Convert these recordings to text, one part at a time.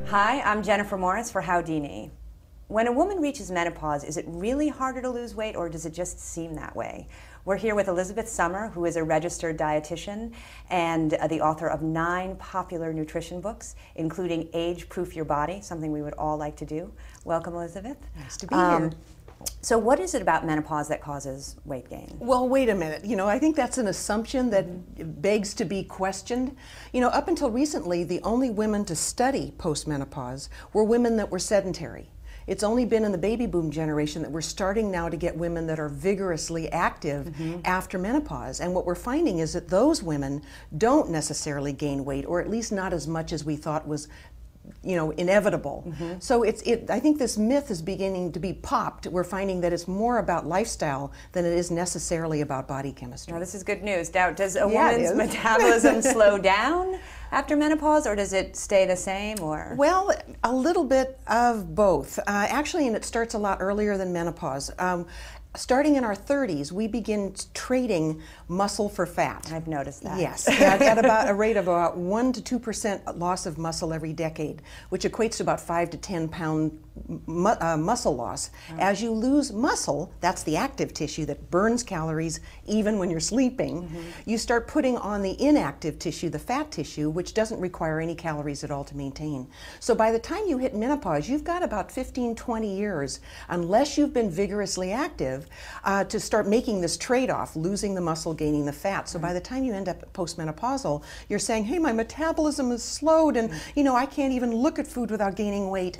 Hi, I'm Jennifer Morris for Howdini. When a woman reaches menopause, is it really harder to lose weight, or does it just seem that way? We're here with Elizabeth Sommer, who is a registered dietitian and the author of 9 popular nutrition books, including Age Proof Your Body, something we would all like to do. Welcome, Elizabeth. Nice to be here. So what is it about menopause that causes weight gain? Well, wait a minute. I think that's an assumption that begs to be questioned. Up until recently, the only women to study postmenopause were women that were sedentary. It's only been in the baby boom generation that we're starting now to get women that are vigorously active after menopause. And what we're finding is that those women don't necessarily gain weight, or at least not as much as we thought was inevitable. So I think this myth is beginning to be popped. We're finding that it's more about lifestyle than it is necessarily about body chemistry. Now, this is good news. Now, does a woman's metabolism slow down after menopause, or does it stay the same? Or well, a little bit of both. Actually, and it starts a lot earlier than menopause. Starting in our 30s, we begin trading muscle for fat. I've noticed that. Yes, at about a rate of about 1 to 2% loss of muscle every decade, which equates to about 5 to 10 pound muscle loss. As you lose muscle, that's the active tissue that burns calories even when you're sleeping, you start putting on the inactive tissue, the fat tissue, which doesn't require any calories at all to maintain. So by the time you hit menopause, you've got about 15, 20 years, unless you've been vigorously active, to start making this trade-off, losing the muscle, gaining the fat. So by the time you end up postmenopausal, you're saying, hey, my metabolism is slowed, and I can't even look at food without gaining weight.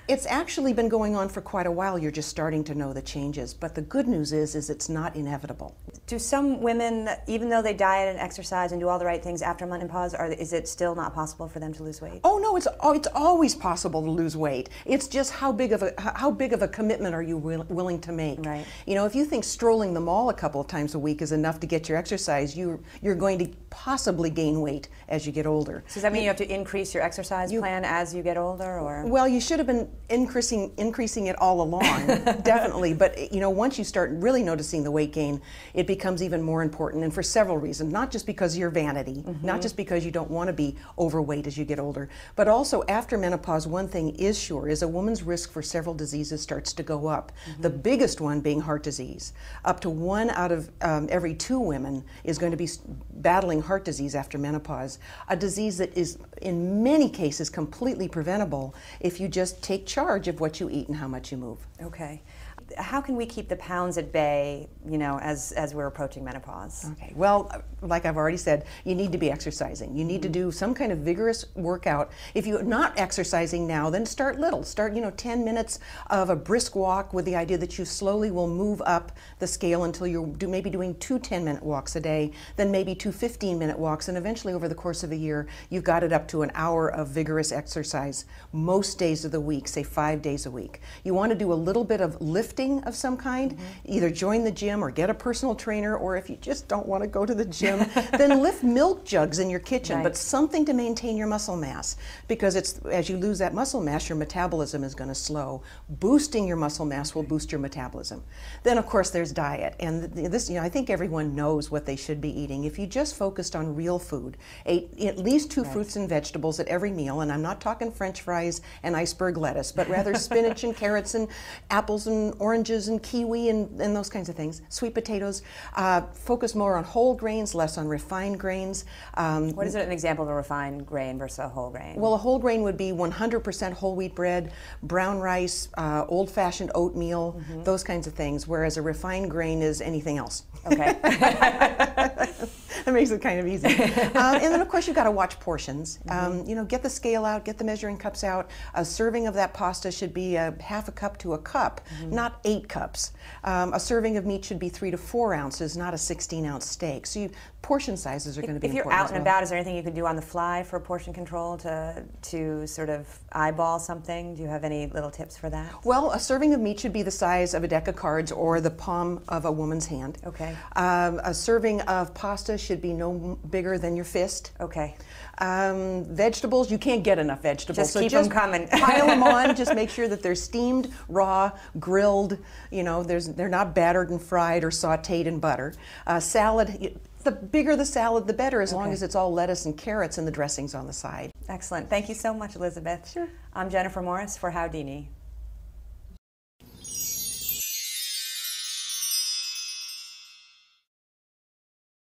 It's actually been going on for quite a while. You're just starting to know the changes. But the good news is it's not inevitable. Do some women, even though they diet and exercise and do all the right things after menopause, is it still not possible for them to lose weight? Oh no, it's always possible to lose weight. It's just how big of a commitment are you willing to make? Right. If you think strolling the mall a couple of times a week is enough to get your exercise, you're going to possibly gain weight as you get older. So does that mean you have to increase your exercise plan as you get older, or? Well, you should have been increasing it all along, definitely. But once you start really noticing the weight gain, it becomes even more important, and for several reasons. Not just because of your vanity, not just because you don't want to be overweight as you get older, but also after menopause, one thing is sure, is a woman's risk for several diseases starts to go up. The biggest one being heart disease. Up to 1 out of every 2 women is going to be battling heart disease after menopause, a disease that is in many cases completely preventable if you just take charge of what you eat and how much you move. Okay. How can we keep the pounds at bay, as we're approaching menopause? Okay. Well, like I've already said, you need to be exercising. You need to do some kind of vigorous workout. If you're not exercising now, then start little. Start, 10 minutes of a brisk walk with the idea that you slowly will move up the scale until you're maybe doing 2 10-minute walks a day, then maybe 2 15-minute walks, and eventually over the course of a year, you've got it up to an hour of vigorous exercise most days of the week, say 5 days a week. You want to do a little bit of lifting of some kind, either join the gym or get a personal trainer, or if you just don't want to go to the gym, then lift milk jugs in your kitchen, but something to maintain your muscle mass, because as you lose that muscle mass, your metabolism is going to slow. Boosting your muscle mass will boost your metabolism. Then of course there's diet, and this, I think everyone knows what they should be eating. If you just focused on real food, ate at least 2 fruits and vegetables at every meal, and I'm not talking French fries and iceberg lettuce, but rather spinach and carrots and apples and oranges and kiwi and those kinds of things, sweet potatoes, focus more on whole grains, less on refined grains. What is an example of a refined grain versus a whole grain? Well, a whole grain would be 100% whole wheat bread, brown rice, old-fashioned oatmeal, those kinds of things, whereas a refined grain is anything else. Okay. That makes it kind of easy. And then of course you've got to watch portions. Get the scale out, get the measuring cups out. A serving of that pasta should be half a cup to a cup, not 8 cups. A serving of meat should be 3 to 4 ounces, not a 16-ounce steak. So portion sizes are going to be important. If you're out and about, is there anything you can do on the fly for portion control to sort of eyeball something? Do you have any little tips for that? Well, a serving of meat should be the size of a deck of cards or the palm of a woman's hand. Okay. A serving of pasta should be no bigger than your fist. Okay. Vegetables, you can't get enough vegetables. Just keep them coming. Pile them on. Just make sure that they're steamed, raw, grilled. They're not battered and fried or sautéed in butter. Salad, The bigger the salad, the better, as long Okay. as it's all lettuce and carrots and the dressings on the side. Excellent. Thank you so much, Elizabeth. Sure. I'm Jennifer Morris for Howdini.